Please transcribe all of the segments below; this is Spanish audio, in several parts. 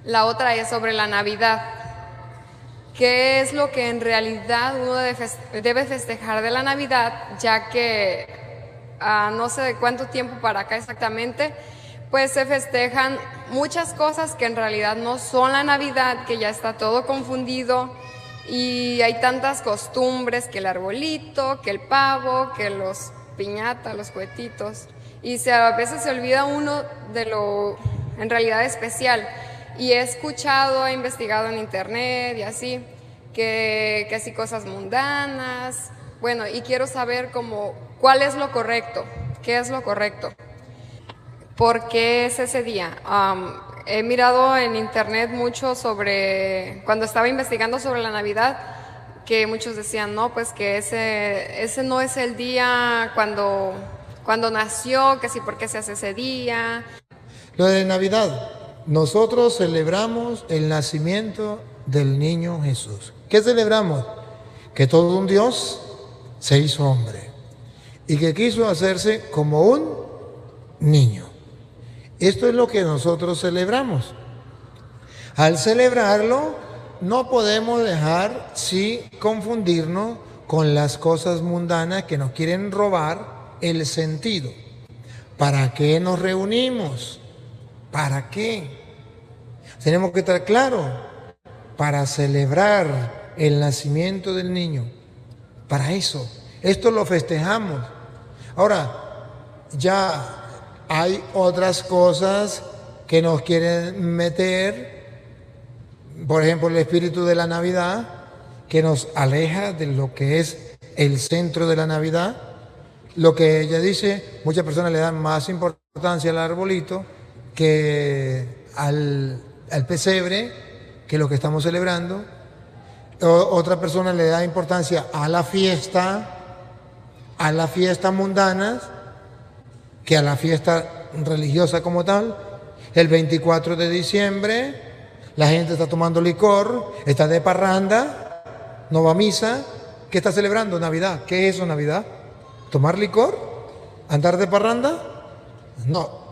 La otra es sobre la Navidad. ¿Qué es lo que en realidad uno debe festejar de la Navidad? Ya que no sé de cuánto tiempo para acá exactamente, pues se festejan muchas cosas que en realidad no son la Navidad, que ya está todo confundido y hay tantas costumbres, que el arbolito, que el pavo, que los piñatas, los cohetitos, y a veces se olvida uno de lo en realidad especial. Y he escuchado, he investigado en internet y así, que sí cosas mundanas, bueno, y quiero saber como cuál es lo correcto, qué es lo correcto. ¿Por qué es ese día? He mirado en internet mucho sobre, cuando estaba investigando sobre la Navidad, que muchos decían, no, pues que ese no es el día cuando nació, que sí, ¿por qué se hace ese día? Lo de Navidad, nosotros celebramos el nacimiento del niño Jesús. ¿Qué celebramos? Que todo un Dios se hizo hombre y que quiso hacerse como un niño. Esto es lo que nosotros celebramos. Al celebrarlo, no podemos dejar sí confundirnos con las cosas mundanas que nos quieren robar el sentido. ¿Para qué nos reunimos? ¿Para qué? Tenemos que estar claros, para celebrar el nacimiento del niño. Para eso, esto lo festejamos. Ahora, ya hay otras cosas que nos quieren meter, por ejemplo, el espíritu de la Navidad, que nos aleja de lo que es el centro de la Navidad. Lo que ella dice, muchas personas le dan más importancia al arbolito que al pesebre, que es lo que estamos celebrando. Otra persona le da importancia a las fiestas mundanas, que a la fiesta religiosa como tal. El 24 de diciembre la gente está tomando licor, está de parranda, no va a misa. ¿Qué está celebrando? Navidad. ¿Qué es eso, Navidad? ¿Tomar licor? ¿Andar de parranda? No.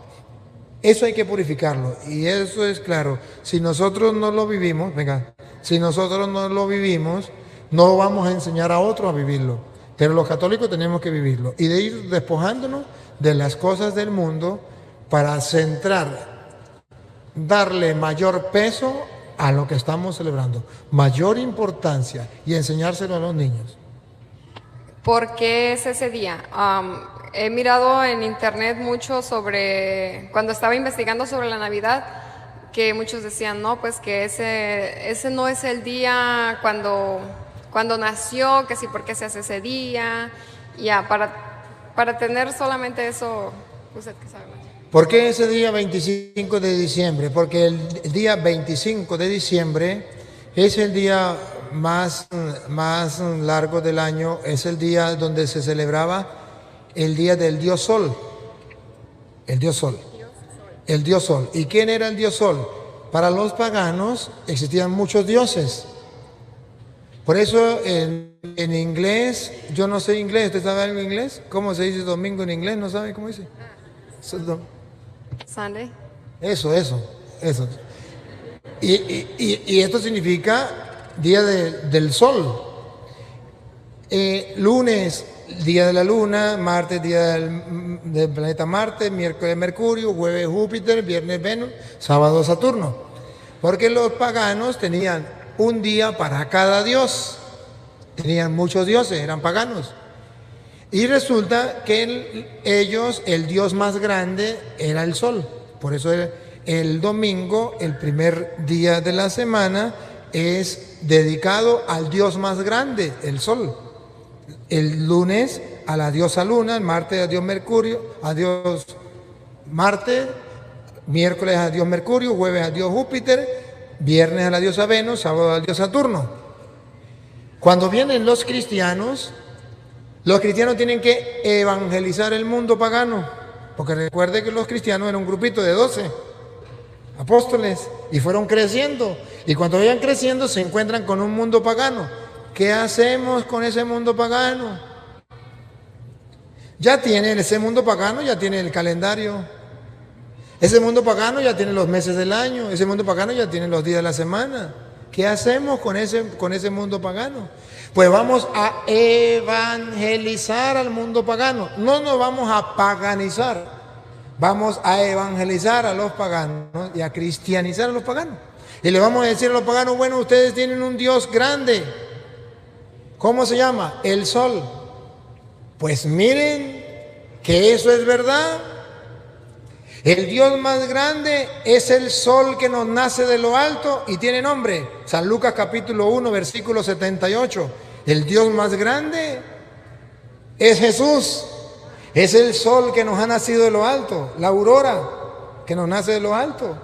Eso hay que purificarlo y eso es claro. Si nosotros no lo vivimos, venga, si nosotros no lo vivimos, no vamos a enseñar a otros a vivirlo. Pero los católicos tenemos que vivirlo y de ir despojándonos de las cosas del mundo para darle mayor peso a lo que estamos celebrando, mayor importancia y enseñárselo a los niños. ¿Por qué es ese día? He mirado en internet mucho sobre, cuando estaba investigando sobre la Navidad, que muchos decían, no, pues que ese no es el día cuando nació, que sí, ¿por qué se hace ese día? Ya, para tener solamente eso, usted que sabe más. ¿Por qué ese día 25 de diciembre? Porque el día 25 de diciembre es el día más largo del año, es el día donde se celebraba el día del dios Sol. El dios Sol. El dios Sol. ¿Y quién era el dios Sol? Para los paganos existían muchos dioses. Por eso en inglés, yo no sé inglés, ¿usted sabe algo en inglés? ¿Cómo se dice domingo en inglés? ¿No sabe cómo dice? Sunday. Eso. Y esto significa día del sol. Lunes, día de la luna, martes, día del planeta Marte, miércoles Mercurio, jueves Júpiter, viernes Venus, sábado Saturno. Porque los paganos tenían un día para cada dios. Tenían muchos dioses, eran paganos. Y resulta que ellos, el dios más grande era el sol. Por eso el domingo, el primer día de la semana, es dedicado al dios más grande, el sol. El lunes a la diosa luna, el martes a dios Mercurio, a dios Marte, miércoles a dios Mercurio, jueves a dios Júpiter, viernes a la diosa Venus, sábado al dios Saturno. Cuando vienen los cristianos tienen que evangelizar el mundo pagano, porque recuerde que los cristianos eran un grupito de 12 apóstoles y fueron creciendo, y cuando vayan creciendo se encuentran con un mundo pagano. ¿Qué hacemos con ese mundo pagano? Ya tiene ese mundo pagano, ya tiene el calendario. Ese mundo pagano ya tiene los meses del año, ese mundo pagano ya tiene los días de la semana. ¿Qué hacemos con ese mundo pagano? Pues vamos a evangelizar al mundo pagano. No nos vamos a paganizar, vamos a evangelizar a los paganos y a cristianizar a los paganos. Y le vamos a decir a los paganos, bueno, ustedes tienen un Dios grande. ¿Cómo se llama? El sol. Pues miren que eso es verdad. El Dios más grande es el sol que nos nace de lo alto y tiene nombre. San Lucas capítulo 1, versículo 78. El Dios más grande es Jesús. Es el sol que nos ha nacido de lo alto, la aurora que nos nace de lo alto.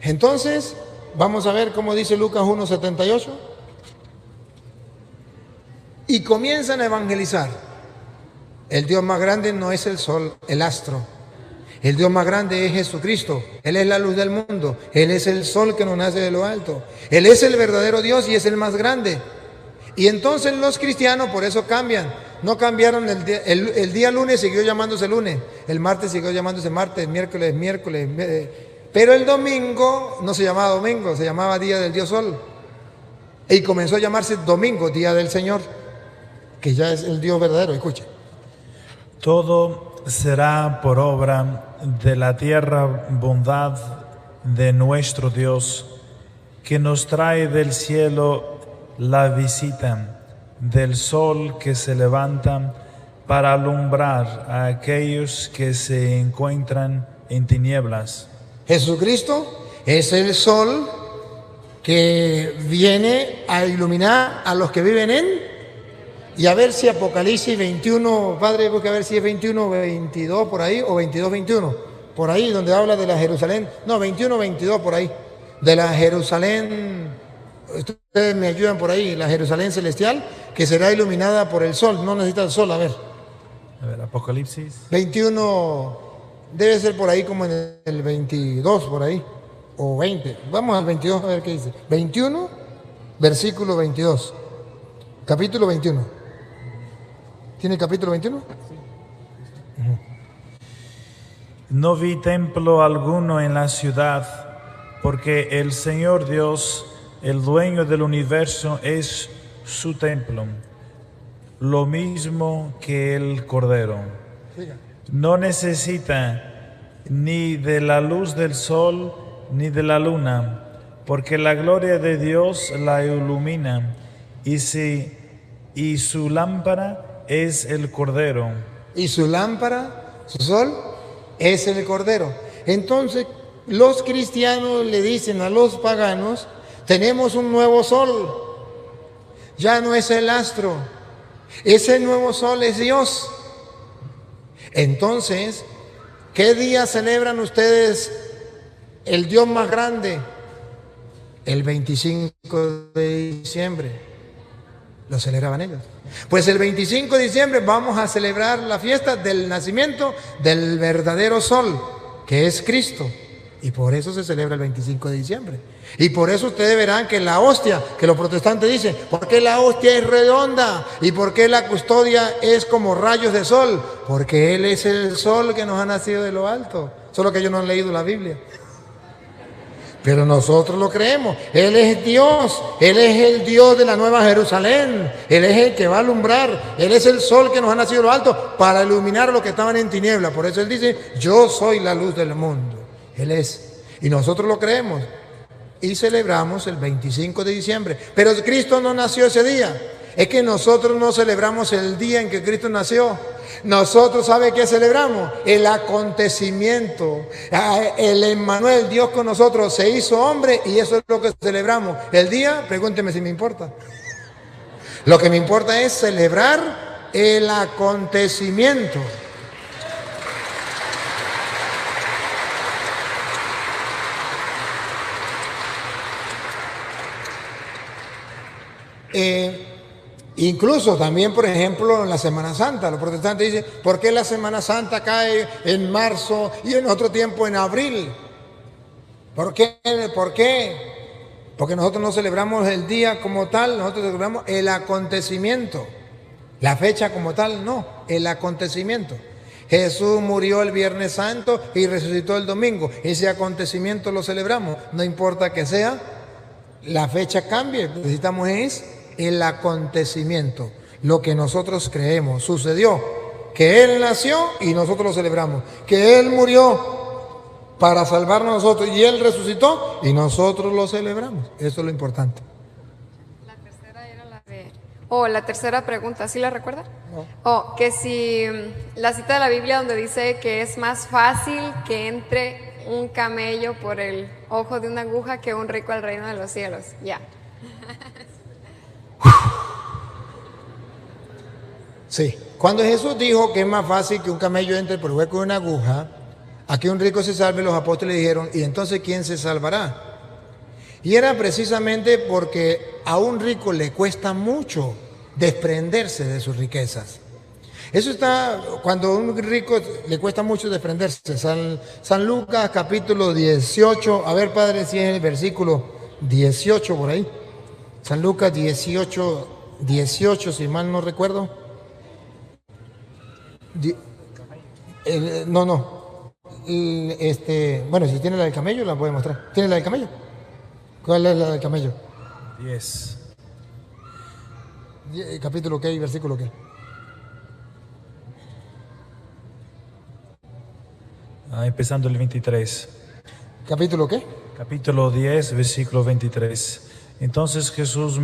Entonces, vamos a ver cómo dice Lucas 1, 78. Y comienzan a evangelizar. El Dios más grande no es el sol, el astro. El Dios más grande es Jesucristo. Él es la luz del mundo. Él es el sol que nos nace de lo alto. Él es el verdadero Dios y es el más grande. Y entonces los cristianos por eso cambian. No cambiaron el día lunes, siguió llamándose lunes. El martes siguió llamándose martes, miércoles. Pero el domingo no se llamaba domingo, se llamaba día del Dios Sol. Y comenzó a llamarse domingo, día del Señor, que ya es el Dios verdadero. Escuche. Todo será por obra de la tierra bondad de nuestro Dios, que nos trae del cielo la visita del sol que se levanta para alumbrar a aquellos que se encuentran en tinieblas. Jesucristo es el sol que viene a iluminar a los que viven en... Y a ver si Apocalipsis 21, Padre, busca a ver si es 21, 22 por ahí, o 22, 21, por ahí donde habla de la Jerusalén, no, 21, 22 por ahí, de la Jerusalén, ustedes me ayudan por ahí, la Jerusalén celestial, que será iluminada por el sol, no necesita el sol, a ver, Apocalipsis 21, debe ser por ahí como en el 22, por ahí, o 20, vamos al 22 a ver qué dice, 21, versículo 22, capítulo 21. ¿Tiene capítulo 21? No vi templo alguno en la ciudad, porque el Señor Dios, el dueño del universo, es su templo, lo mismo que el Cordero. No necesita ni de la luz del sol ni de la luna, porque la gloria de Dios la ilumina, y su lámpara es el Cordero. Y su lámpara, su sol, es el Cordero. Entonces, los cristianos le dicen a los paganos, tenemos un nuevo sol. Ya no es el astro. Ese nuevo sol es Dios. Entonces, ¿qué día celebran ustedes el Dios más grande? El 25 de diciembre. Lo celebraban ellos. Pues el 25 de diciembre vamos a celebrar la fiesta del nacimiento del verdadero sol, que es Cristo. Y por eso se celebra el 25 de diciembre. Y por eso ustedes verán que la hostia, que los protestantes dicen, ¿por qué la hostia es redonda? ¿Y por qué la custodia es como rayos de sol? Porque Él es el sol que nos ha nacido de lo alto. Solo que ellos no han leído la Biblia. Pero nosotros lo creemos. Él es Dios. Él es el Dios de la Nueva Jerusalén. Él es el que va a alumbrar. Él es el sol que nos ha nacido de lo alto para iluminar a los que estaban en tinieblas. Por eso Él dice, yo soy la luz del mundo. Él es. Y nosotros lo creemos. Y celebramos el 25 de diciembre. Pero Cristo no nació ese día. Es que nosotros no celebramos el día en que Cristo nació. Nosotros, ¿sabe qué celebramos? El acontecimiento. El Emmanuel, Dios con nosotros, se hizo hombre y eso es lo que celebramos. El día, pregúnteme si me importa. Lo que me importa es celebrar el acontecimiento. Incluso también, por ejemplo, en la Semana Santa, los protestantes dicen, ¿por qué la Semana Santa cae en marzo y en otro tiempo en abril? ¿Por qué? ¿Por qué? Porque nosotros no celebramos el día como tal, nosotros celebramos el acontecimiento. La fecha como tal, no, el acontecimiento. Jesús murió el Viernes Santo y resucitó el domingo. Ese acontecimiento lo celebramos. No importa que sea, la fecha cambie. Necesitamos es el acontecimiento. Lo que nosotros creemos. Sucedió que Él nació y nosotros lo celebramos. Que Él murió para salvarnos a nosotros y Él resucitó y nosotros lo celebramos. Eso es lo importante. La tercera era la de... Oh, la tercera pregunta, ¿sí la recuerda? No. Oh, que si la cita de la Biblia donde dice que es más fácil que entre un camello por el ojo de una aguja que un rico al reino de los cielos. Ya. Sí. Cuando Jesús dijo que es más fácil que un camello entre por el hueco de una aguja, a que un rico se salve, los apóstoles dijeron, ¿y entonces quién se salvará? Y era precisamente porque a un rico le cuesta mucho desprenderse de sus riquezas. Eso está, cuando a un rico le cuesta mucho desprenderse. San Lucas capítulo 18, a ver padre si es el versículo 18 por ahí. San Lucas 18, si mal no recuerdo. Bueno, si tiene la del camello la puede mostrar. ¿Tiene la del camello? ¿Cuál es la del camello? 10. ¿Capítulo qué y versículo qué? Empezando el 23. ¿Capítulo qué? Capítulo 10, versículo 23. Entonces Jesús,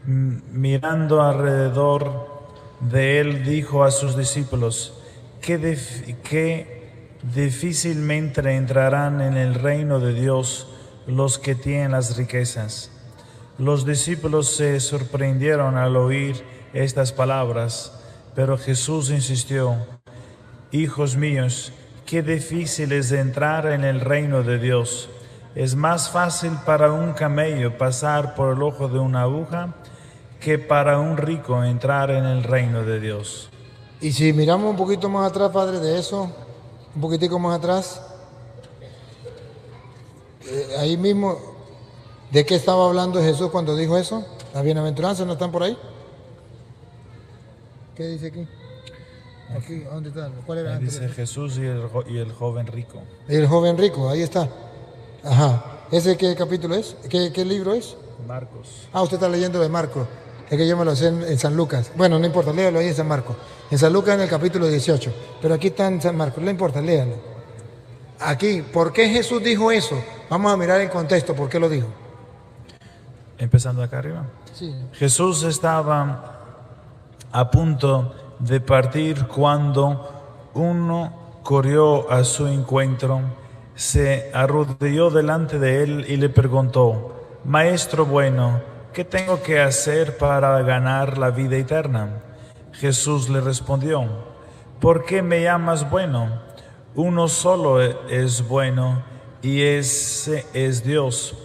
mirando alrededor de él, dijo a sus discípulos, que difícilmente entrarán en el reino de Dios los que tienen las riquezas. Los discípulos se sorprendieron al oír estas palabras, pero Jesús insistió, hijos míos, qué difícil es entrar en el reino de Dios. Es más fácil para un camello pasar por el ojo de una aguja que para un rico entrar en el reino de Dios. Y si miramos un poquito más atrás, padre, de eso, un poquitico más atrás, ahí mismo, ¿de qué estaba hablando Jesús cuando dijo eso? ¿Las bienaventuranzas no están por ahí? ¿Qué dice aquí? Aquí, ¿dónde está? ¿Cuál era antes? Dice Jesús y el joven rico. El joven rico, ahí está. Ajá. ¿Ese qué capítulo es? ¿Qué libro es? Marcos. Ah, usted está leyendo de Marcos. Es que yo me lo sé en San Lucas. Bueno, no importa, léalo ahí en San Marcos. En San Lucas en el capítulo 18. Pero aquí está en San Marcos, no importa, léalo. Aquí, ¿por qué Jesús dijo eso? Vamos a mirar el contexto, ¿por qué lo dijo? Empezando acá arriba. Sí. Jesús estaba a punto de partir cuando uno corrió a su encuentro, se arrodilló delante de él y le preguntó, Maestro bueno, ¿qué tengo que hacer para ganar la vida eterna? Jesús le respondió, ¿por qué me llamas bueno? Uno solo es bueno y ese es Dios.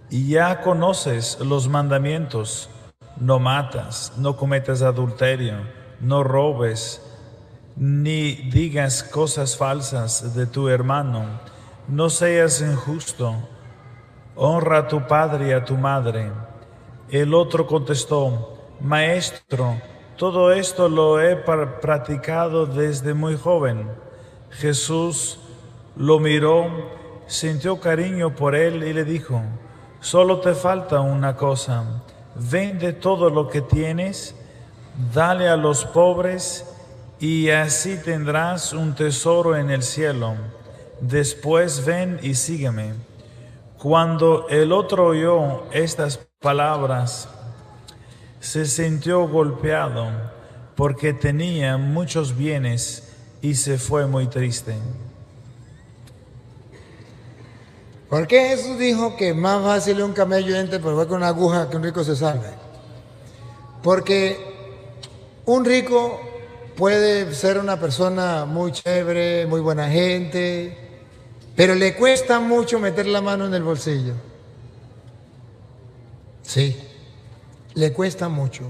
Y ya conoces los mandamientos, no matas, no cometas adulterio, no robes, ni digas cosas falsas de tu hermano, no seas injusto, honra a tu padre y a tu madre. El otro contestó, Maestro, todo esto lo he practicado desde muy joven. Jesús lo miró, sintió cariño por él y le dijo, solo te falta una cosa, vende todo lo que tienes, dale a los pobres y así tendrás un tesoro en el cielo. Después ven y sígueme. Cuando el otro oyó estas palabras, se sintió golpeado porque tenía muchos bienes y se fue muy triste. ¿Por qué Jesús dijo que más fácil es un camello entre por con una aguja que un rico se salve? Porque un rico puede ser una persona muy chévere, muy buena gente, pero le cuesta mucho meter la mano en el bolsillo. Sí, le cuesta mucho.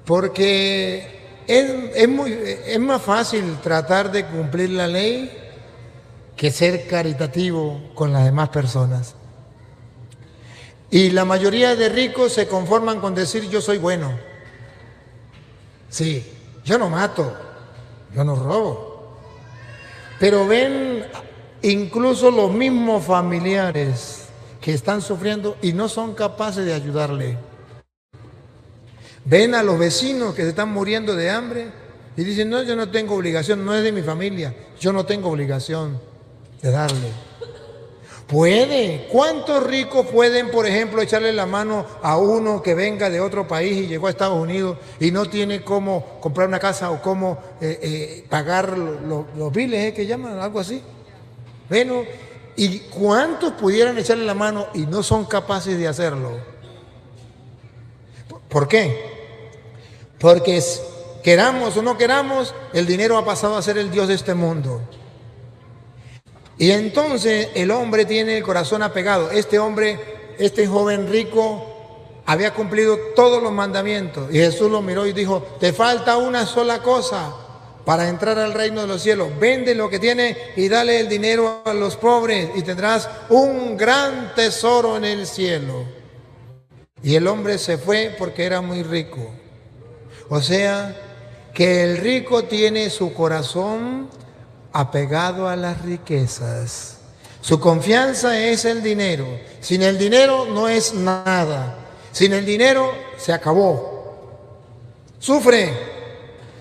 Porque es más fácil tratar de cumplir la ley que ser caritativo con las demás personas. Y la mayoría de ricos se conforman con decir yo soy bueno. Sí, yo no mato, yo no robo. Pero ven incluso los mismos familiares que están sufriendo y no son capaces de ayudarle. Ven a los vecinos que se están muriendo de hambre y dicen, no, yo no tengo obligación, no es de mi familia, yo no tengo obligación de darle. Puede. ¿Cuántos ricos pueden, por ejemplo, echarle la mano a uno que venga de otro país y llegó a Estados Unidos y no tiene cómo comprar una casa o cómo pagar los biles, que llaman, algo así? Bueno, ¿y cuántos pudieran echarle la mano y no son capaces de hacerlo? ¿Por qué? Porque queramos o no queramos, el dinero ha pasado a ser el Dios de este mundo. Y entonces el hombre tiene el corazón apegado. Este hombre, este joven rico, había cumplido todos los mandamientos. Y Jesús lo miró y dijo, te falta una sola cosa para entrar al reino de los cielos. Vende lo que tienes y dale el dinero a los pobres y tendrás un gran tesoro en el cielo. Y el hombre se fue porque era muy rico. O sea, que el rico tiene su corazón apegado a las riquezas. Su confianza es el dinero. Sin el dinero no es nada. Sin el dinero se acabó. Sufre.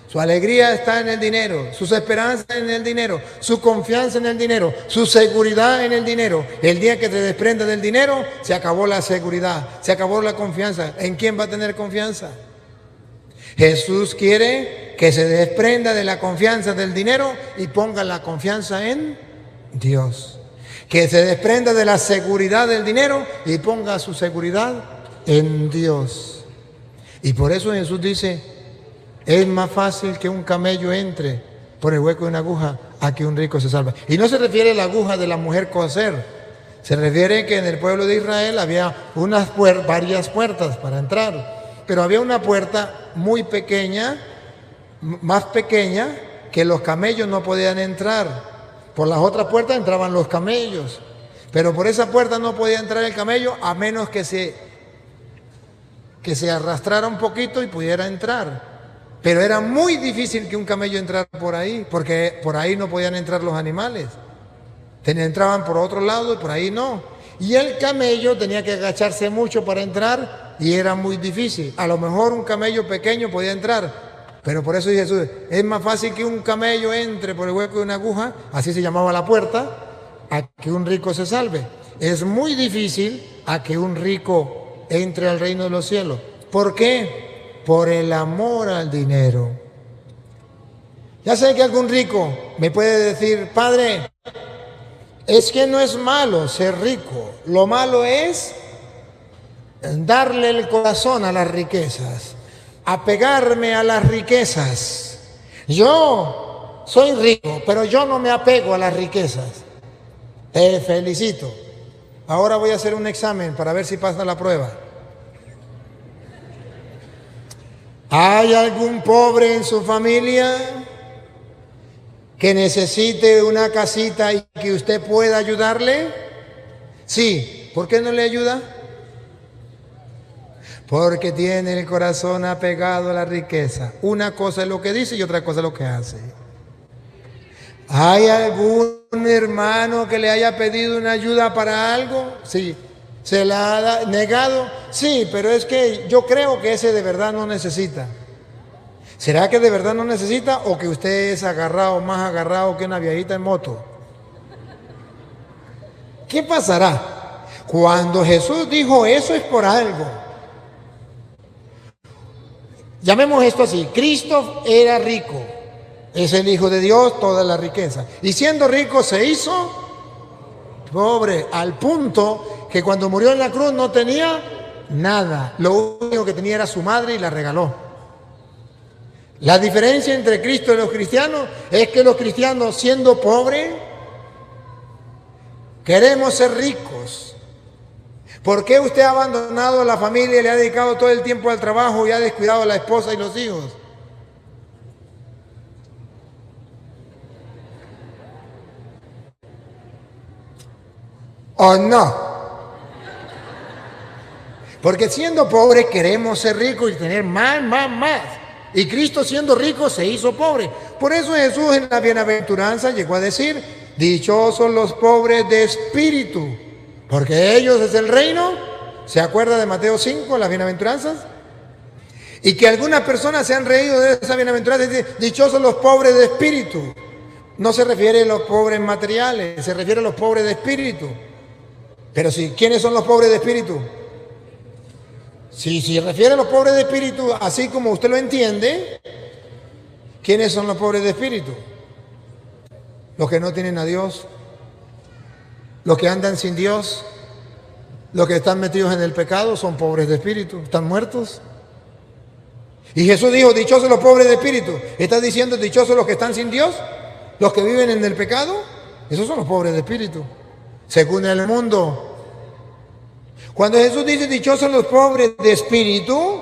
Su alegría está en el dinero, sus esperanzas en el dinero, su confianza en el dinero, su seguridad en el dinero. El día que te desprenda del dinero, se acabó la seguridad, se acabó la confianza. ¿En quién va a tener confianza? Jesús quiere que se desprenda de la confianza del dinero y ponga la confianza en Dios. Que se desprenda de la seguridad del dinero y ponga su seguridad en Dios. Y por eso Jesús dice, es más fácil que un camello entre por el hueco de una aguja a que un rico se salve. Y no se refiere a la aguja de la mujer coser. Se refiere que en el pueblo de Israel había varias puertas para entrar. Pero había una puerta muy pequeña, más pequeña, que los camellos no podían entrar. Por las otras puertas entraban los camellos. Pero por esa puerta no podía entrar el camello a menos que se arrastrara un poquito y pudiera entrar. Pero era muy difícil que un camello entrara por ahí, porque por ahí no podían entrar los animales. Entraban por otro lado y por ahí no. Y el camello tenía que agacharse mucho para entrar y era muy difícil. A lo mejor un camello pequeño podía entrar, pero por eso dice Jesús, es más fácil que un camello entre por el hueco de una aguja, así se llamaba la puerta, a que un rico se salve. Es muy difícil a que un rico entre al reino de los cielos. ¿Por qué? Por el amor al dinero. Ya sé que algún rico me puede decir, padre, es que no es malo ser rico, lo malo es darle el corazón a las riquezas, apegarme a las riquezas. Yo soy rico, pero yo no me apego a las riquezas. Te felicito. Ahora voy a hacer un examen para ver si pasa la prueba. ¿Hay algún pobre en su familia que necesite una casita y que usted pueda ayudarle? Sí. ¿Por qué no le ayuda? Porque tiene el corazón apegado a la riqueza. Una cosa es lo que dice y otra cosa es lo que hace. ¿Hay algún hermano que le haya pedido una ayuda para algo? Sí. ¿Se la ha negado? Sí, pero es que yo creo que ese de verdad no necesita. ¿Será que de verdad no necesita o que usted es agarrado, más agarrado que una viejita en moto? ¿Qué pasará? Cuando Jesús dijo eso es por algo. Llamemos esto así, Cristo era rico, es el Hijo de Dios, toda la riqueza. Y siendo rico se hizo pobre, al punto que cuando murió en la cruz no tenía nada. Lo único que tenía era su madre y la regaló. La diferencia entre Cristo y los cristianos es que los cristianos, siendo pobres, queremos ser ricos. ¿Por qué usted ha abandonado a la familia y le ha dedicado todo el tiempo al trabajo y ha descuidado a la esposa y los hijos? ¿O no? Porque siendo pobres queremos ser ricos y tener más. Y Cristo, siendo rico, se hizo pobre. Por eso Jesús en la bienaventuranza llegó a decir: dichosos los pobres de espíritu, porque ellos es el reino. ¿Se acuerda de Mateo 5, las bienaventuranzas? Y que algunas personas se han reído de esa bienaventuranza y dicen: dichosos los pobres de espíritu. No se refiere a los pobres materiales, se refiere a los pobres de espíritu. Pero si, ¿quiénes son los pobres de espíritu? Si se refiere a los pobres de espíritu, así como usted lo entiende, ¿quiénes son los pobres de espíritu? Los que no tienen a Dios, los que andan sin Dios, los que están metidos en el pecado son pobres de espíritu, están muertos. Y Jesús dijo: dichosos los pobres de espíritu. ¿Está diciendo dichosos los que están sin Dios? ¿Los que viven en el pecado? Esos son los pobres de espíritu, según el mundo. Cuando Jesús dice dichosos los pobres de espíritu,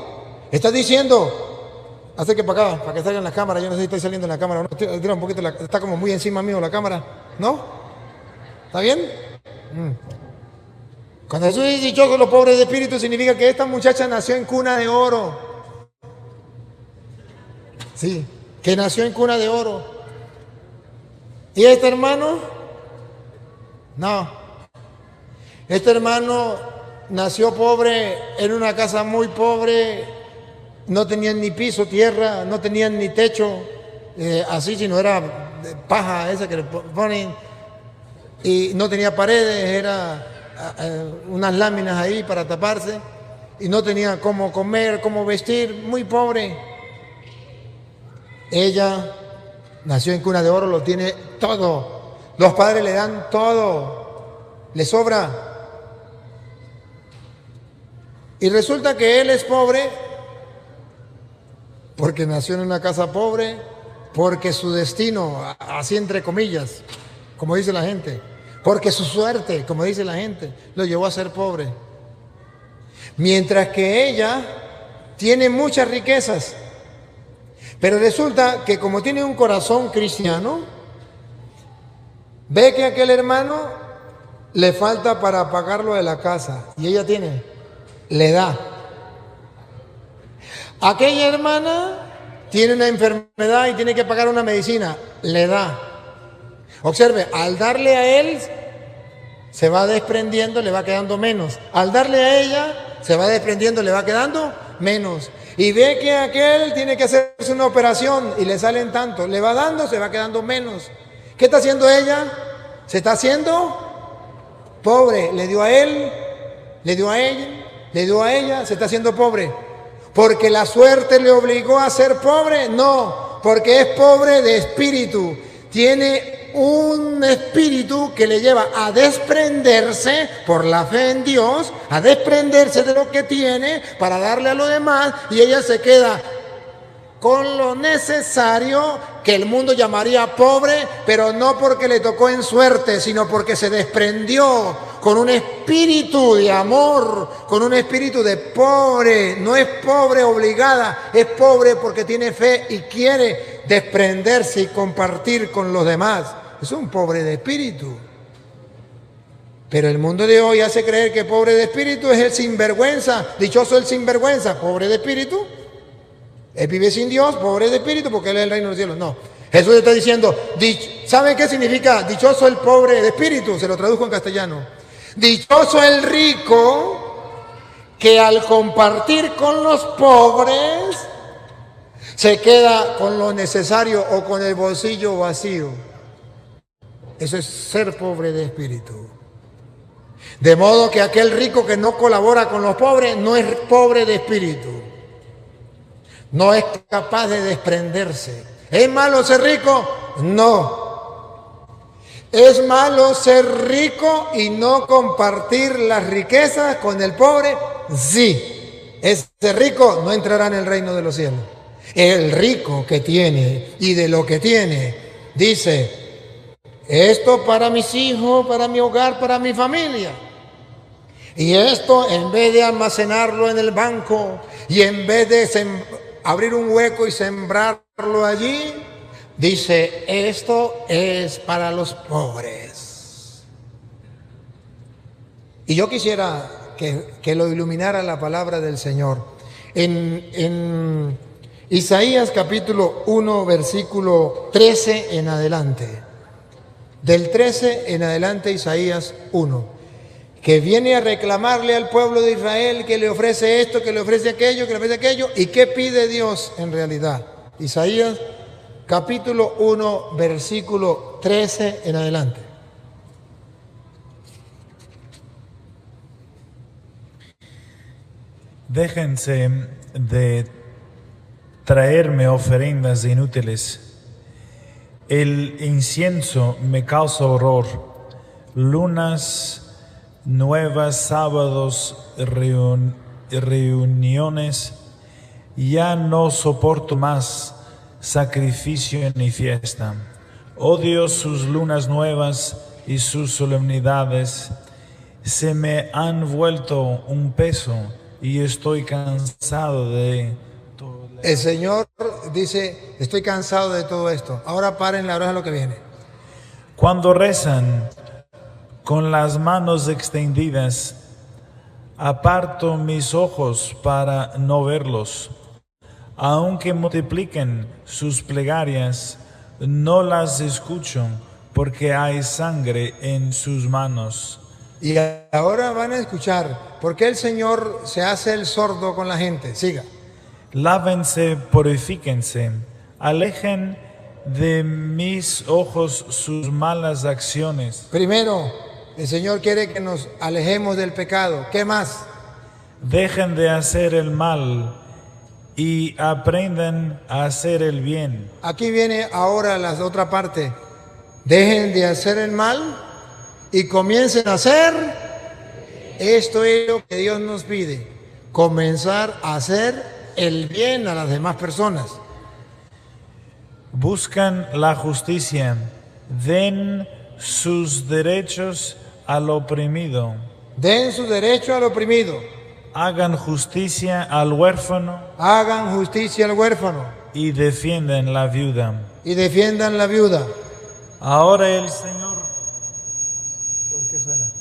está diciendo, acérquese para acá, para que salgan las cámaras. Yo no sé si estoy saliendo en la cámara, no, tira un poquito, está como muy encima mío la cámara, ¿no? ¿Está bien? Cuando Jesús dice dichosos los pobres de espíritu, significa que esta muchacha nació en cuna de oro. Sí, que nació en cuna de oro. ¿Y este hermano? No. Este hermano nació pobre, en una casa muy pobre, no tenían ni piso, tierra, no tenían ni techo, así, sino era paja esa que le ponen, y no tenía paredes, era unas láminas ahí para taparse, y no tenía cómo comer, cómo vestir, muy pobre. Ella nació en cuna de oro, lo tiene todo, los padres le dan todo, le sobra. Y resulta que él es pobre porque nació en una casa pobre, porque su destino, así entre comillas, como dice la gente, porque su suerte, como dice la gente, lo llevó a ser pobre. Mientras que ella tiene muchas riquezas, pero resulta que como tiene un corazón cristiano, ve que a aquel hermano le falta para pagarlo de la casa y ella tiene, le da. Aquella hermana tiene una enfermedad y tiene que pagar una medicina, le da. Observe, al darle a él se va desprendiendo, le va quedando menos. Al darle a ella se va desprendiendo, le va quedando menos. Y ve que aquel tiene que hacerse una operación y le salen tanto, le va dando, se va quedando menos. ¿Qué está haciendo ella? Se está haciendo pobre. Le dio a él, le dio a ella, le dio a ella, se está haciendo pobre. ¿Porque la suerte le obligó a ser pobre? No, porque es pobre de espíritu. Tiene un espíritu que le lleva a desprenderse por la fe en Dios, a desprenderse de lo que tiene para darle a lo demás, y ella se queda con lo necesario que el mundo llamaría pobre, pero no porque le tocó en suerte, sino porque se desprendió con un espíritu de amor, con un espíritu de pobre. No es pobre obligada, es pobre porque tiene fe y quiere desprenderse y compartir con los demás. Es un pobre de espíritu. Pero el mundo de hoy hace creer que pobre de espíritu es el sinvergüenza. Dichoso el sinvergüenza, pobre de espíritu. Él vive sin Dios, pobre de espíritu, porque él es el reino de los cielos. No. Jesús está diciendo, ¿sabe qué significa? Dichoso el pobre de espíritu, se lo traduzco en castellano. Dichoso el rico que al compartir con los pobres se queda con lo necesario o con el bolsillo vacío. Eso es ser pobre de espíritu. De modo que aquel rico que no colabora con los pobres no es pobre de espíritu. No es capaz de desprenderse. ¿Es malo ser rico? No. ¿Es malo ser rico y no compartir las riquezas con el pobre? Sí. Ese rico no entrará en el reino de los cielos. El rico que tiene y de lo que tiene dice: esto para mis hijos, para mi hogar, para mi familia. Y esto, en vez de almacenarlo en el banco y en vez de abrir un hueco y sembrarlo allí, dice: esto es para los pobres. Y yo quisiera que lo iluminara la palabra del Señor. En Isaías capítulo 1, versículo 13 en adelante. Del 13 en adelante, Isaías 1, que viene a reclamarle al pueblo de Israel que le ofrece esto, que le ofrece aquello, que le ofrece aquello. ¿Y qué pide Dios en realidad? Isaías capítulo 1, versículo 13 en adelante. Déjense de traerme ofrendas inútiles. El incienso me causa horror. Lunas nuevas, sábados, reuniones. Ya no soporto más sacrificio ni fiesta. Odio sus lunas nuevas y sus solemnidades. Se me han vuelto un peso y estoy cansado de todo. El Señor dice, estoy cansado de todo esto. Ahora paren la oreja a lo que viene. Cuando rezan con las manos extendidas, aparto mis ojos para no verlos. Aunque multipliquen sus plegarias, no las escucho, porque hay sangre en sus manos. Y ahora van a escuchar, ¿por qué el Señor se hace el sordo con la gente? Siga. Lávense, purifíquense, alejen de mis ojos sus malas acciones. Primero, el Señor quiere que nos alejemos del pecado. ¿Qué más? Dejen de hacer el mal y aprendan a hacer el bien. Aquí viene ahora la otra parte. Dejen de hacer el mal y comiencen a hacer. Esto es lo que Dios nos pide. Comenzar a hacer el bien a las demás personas. Buscan la justicia, den sus derechos al oprimido. Den su derecho al oprimido. Hagan justicia al huérfano. Hagan justicia al huérfano. Y defiendan la viuda. Y defiendan la viuda. Ahora el Señor. ¿Por qué suena?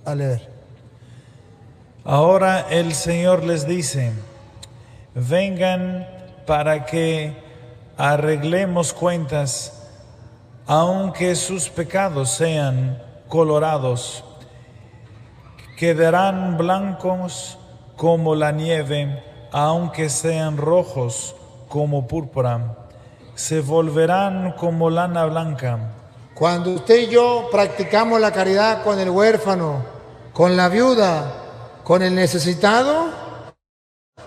A leer. Ahora el Señor les dice, vengan para que arreglemos cuentas, aunque sus pecados sean colorados, quedarán blancos como la nieve, aunque sean rojos como púrpura, se volverán como lana blanca. Cuando usted y yo practicamos la caridad con el huérfano, con la viuda, con el necesitado,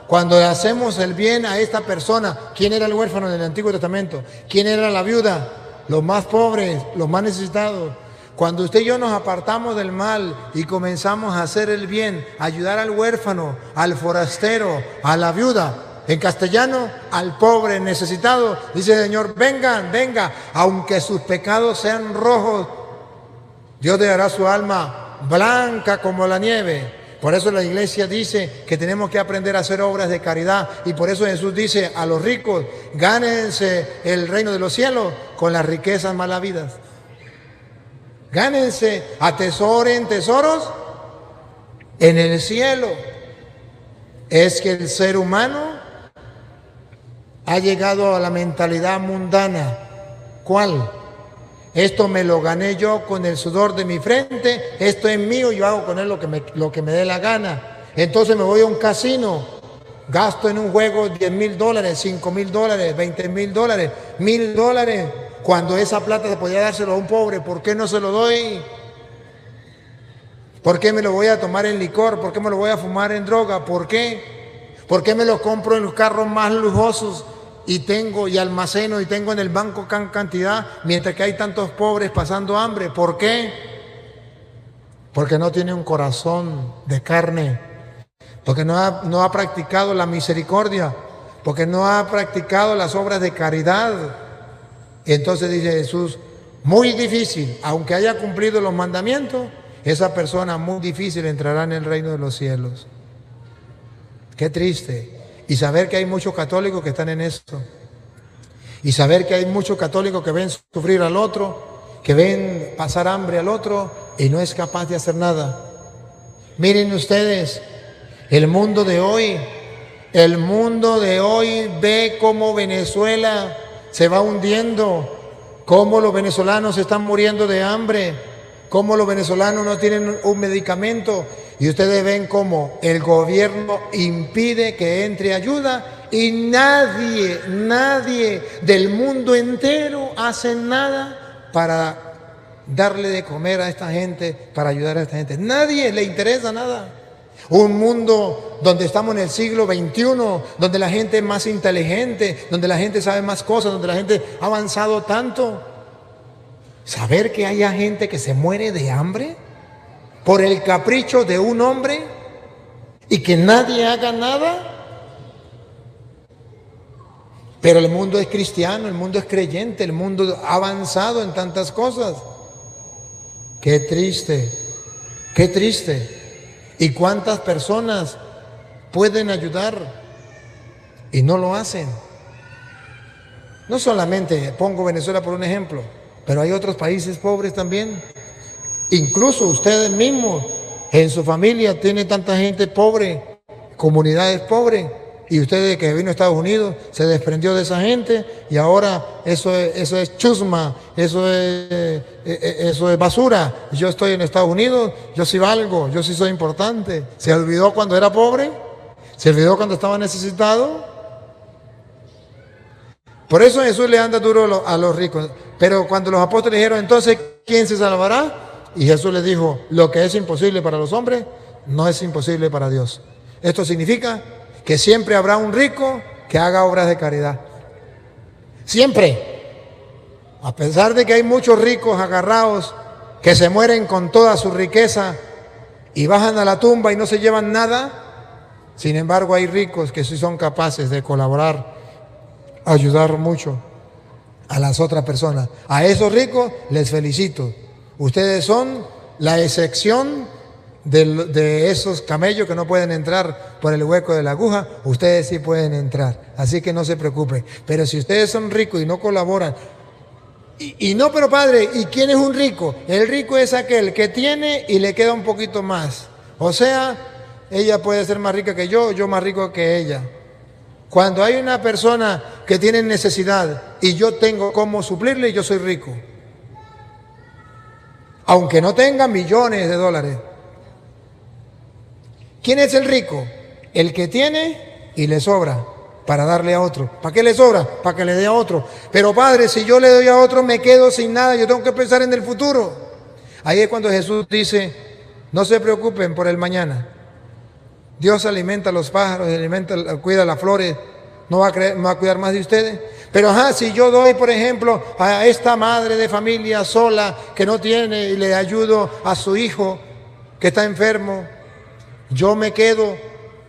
cuando le hacemos el bien a esta persona, ¿quién era el huérfano en el Antiguo Testamento? ¿Quién era la viuda? Los más pobres, los más necesitados. Cuando usted y yo nos apartamos del mal y comenzamos a hacer el bien, ayudar al huérfano, al forastero, a la viuda, en castellano, al pobre necesitado, dice el Señor, vengan, venga, aunque sus pecados sean rojos, Dios le hará su alma blanca como la nieve. Por eso la iglesia dice que tenemos que aprender a hacer obras de caridad, y por eso Jesús dice a los ricos, gánense el reino de los cielos con las riquezas mal habidas. Gánense, atesoren tesoros en el cielo. Es que el ser humano ha llegado a la mentalidad mundana. ¿Cuál? Esto me lo gané yo con el sudor de mi frente, esto es mío, yo hago con él lo que me dé la gana. Entonces me voy a un casino, gasto en un juego $10,000, $5,000, $20,000, $1,000, cuando esa plata se podía dárselo a un pobre. ¿Por qué no se lo doy? ¿Por qué me lo voy a tomar en licor? ¿Por qué me lo voy a fumar en droga? ¿Por qué? ¿Por qué me lo compro en los carros más lujosos y tengo y almaceno y tengo en el banco cantidad, mientras que hay tantos pobres pasando hambre? ¿Por qué? Porque no tiene un corazón de carne, porque no ha practicado la misericordia, porque no ha practicado las obras de caridad. Y entonces dice Jesús, muy difícil, aunque haya cumplido los mandamientos, esa persona muy difícil entrará en el reino de los cielos. Qué triste. Y saber que hay muchos católicos que están en esto. Y saber que hay muchos católicos que ven sufrir al otro, que ven pasar hambre al otro y no es capaz de hacer nada. Miren ustedes, El mundo de hoy ve cómo Venezuela se va hundiendo, cómo los venezolanos se están muriendo de hambre, cómo los venezolanos no tienen un medicamento, y ustedes ven cómo el gobierno impide que entre ayuda y nadie del mundo entero hace nada para darle de comer a esta gente, para ayudar a esta gente. Nadie le interesa nada. Un mundo donde estamos en el siglo XXI, donde la gente es más inteligente, donde la gente sabe más cosas, donde la gente ha avanzado tanto. Saber que haya gente que se muere de hambre por el capricho de un hombre y que nadie haga nada. Pero el mundo es cristiano, el mundo es creyente, el mundo ha avanzado en tantas cosas. Qué triste, qué triste. ¿Y cuántas personas pueden ayudar y no lo hacen? No solamente pongo Venezuela por un ejemplo, pero hay otros países pobres también. Incluso ustedes mismos, en su familia tiene tanta gente pobre, comunidades pobres, y usted que vino a Estados Unidos se desprendió de esa gente y ahora eso es chusma, eso es basura. Yo estoy en Estados Unidos, yo sí valgo, yo sí soy importante. ¿Se olvidó cuando era pobre? ¿Se olvidó cuando estaba necesitado? Por eso Jesús le anda duro a los ricos. Pero cuando los apóstoles dijeron, entonces, ¿quién se salvará? Y Jesús les dijo, lo que es imposible para los hombres, no es imposible para Dios. Esto significa que siempre habrá un rico que haga obras de caridad. Siempre. A pesar de que hay muchos ricos agarrados que se mueren con toda su riqueza y bajan a la tumba y no se llevan nada, sin embargo hay ricos que sí son capaces de colaborar, ayudar mucho a las otras personas. A esos ricos les felicito. Ustedes son la excepción de esos camellos que no pueden entrar por el hueco de la aguja. Ustedes sí pueden entrar, así que no se preocupen. Pero si ustedes son ricos y no colaboran, y no, pero padre, ¿y quién es un rico? El rico es aquel que tiene y le queda un poquito más. O sea, ella puede ser más rica que yo más rico que ella. Cuando hay una persona que tiene necesidad y yo tengo cómo suplirle, yo soy rico. Aunque no tenga millones de dólares. ¿Quién es el rico? El que tiene y le sobra para darle a otro. ¿Para qué le sobra? Para que le dé a otro. Pero padre, si yo le doy a otro me quedo sin nada, yo tengo que pensar en el futuro. Ahí es cuando Jesús dice, no se preocupen por el mañana. Dios alimenta a los pájaros, cuida las flores, no va a cuidar más de ustedes. Pero si yo doy, por ejemplo, a esta madre de familia sola que no tiene y le ayudo a su hijo que está enfermo, yo me quedo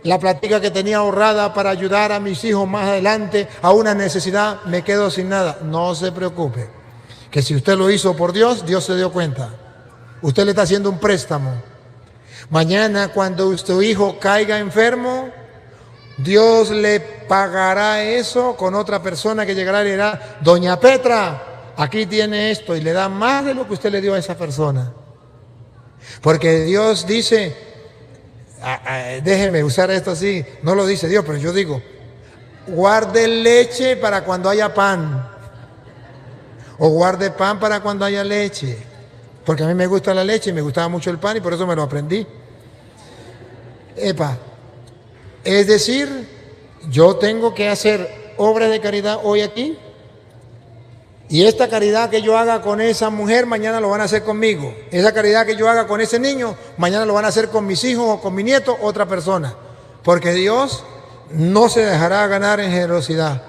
la plática que tenía ahorrada para ayudar a mis hijos más adelante a una necesidad, me quedo sin nada. No se preocupe, que si usted lo hizo por Dios, Dios se dio cuenta. Usted le está haciendo un préstamo. Mañana cuando su hijo caiga enfermo, Dios le pagará eso con otra persona que llegará y le dirá, doña Petra, aquí tiene esto, y le da más de lo que usted le dio a esa persona. Porque Dios dice, déjeme usar esto así, no lo dice Dios, pero yo digo, guarde leche para cuando haya pan, o guarde pan para cuando haya leche, porque a mí me gusta la leche y me gustaba mucho el pan y por eso me lo aprendí. Es decir, yo tengo que hacer obras de caridad hoy aquí, y esta caridad que yo haga con esa mujer, mañana lo van a hacer conmigo. Esa caridad que yo haga con ese niño, mañana lo van a hacer con mis hijos o con mi nieto, otra persona. Porque Dios no se dejará ganar en generosidad.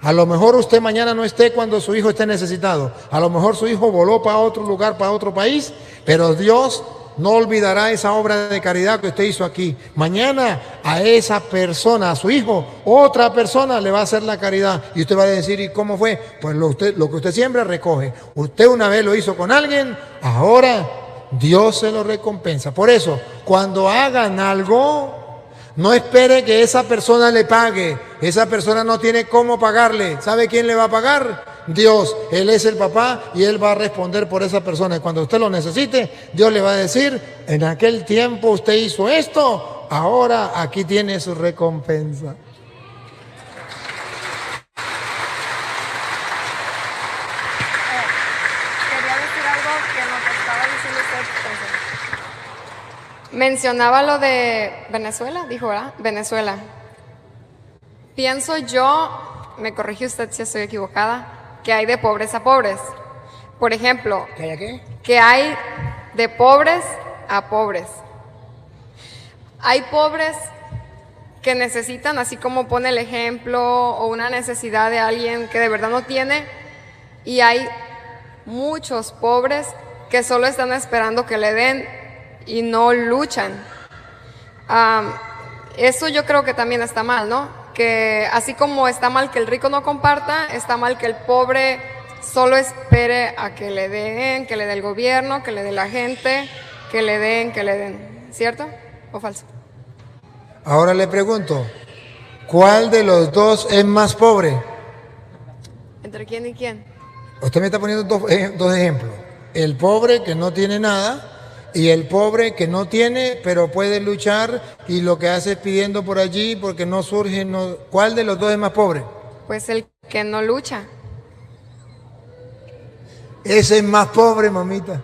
A lo mejor usted mañana no esté cuando su hijo esté necesitado. A lo mejor su hijo voló para otro lugar, para otro país, pero Dios no olvidará esa obra de caridad que usted hizo aquí. Mañana a esa persona, a su hijo, otra persona le va a hacer la caridad. Y usted va a decir, ¿y cómo fue? Pues lo que usted siempre recoge. Usted una vez lo hizo con alguien, ahora Dios se lo recompensa. Por eso, cuando hagan algo, no espere que esa persona le pague. Esa persona no tiene cómo pagarle. ¿Sabe quién le va a pagar? Dios. Él es el papá y Él va a responder por esa persona. Y cuando usted lo necesite, Dios le va a decir, en aquel tiempo usted hizo esto, Ahora aquí tiene su recompensa. Quería decir algo que no te estaba diciendo usted. Mencionaba lo de Venezuela, dijo, ¿verdad? Venezuela. Pienso yo, me corrige usted si estoy equivocada, que hay de pobres a pobres. Por ejemplo, ¿Qué hay aquí? que hay de pobres a pobres. Hay pobres que necesitan, así como pone el ejemplo, o una necesidad de alguien que de verdad no tiene, y hay muchos pobres que solo están esperando que le den y no luchan. Eso yo creo que también está mal, ¿no? Que así como está mal que el rico no comparta, está mal que el pobre solo espere a que le dé el gobierno, que le dé la gente, que le den, ¿cierto o falso? Ahora le pregunto, ¿cuál de los dos es más pobre? ¿Entre quién y quién? Usted me está poniendo dos ejemplos. El pobre que no tiene nada y el pobre que no tiene, pero puede luchar y lo que hace es pidiendo por allí porque no surge. ¿Cuál de los dos es más pobre? Pues el que no lucha. Ese es más pobre, mamita.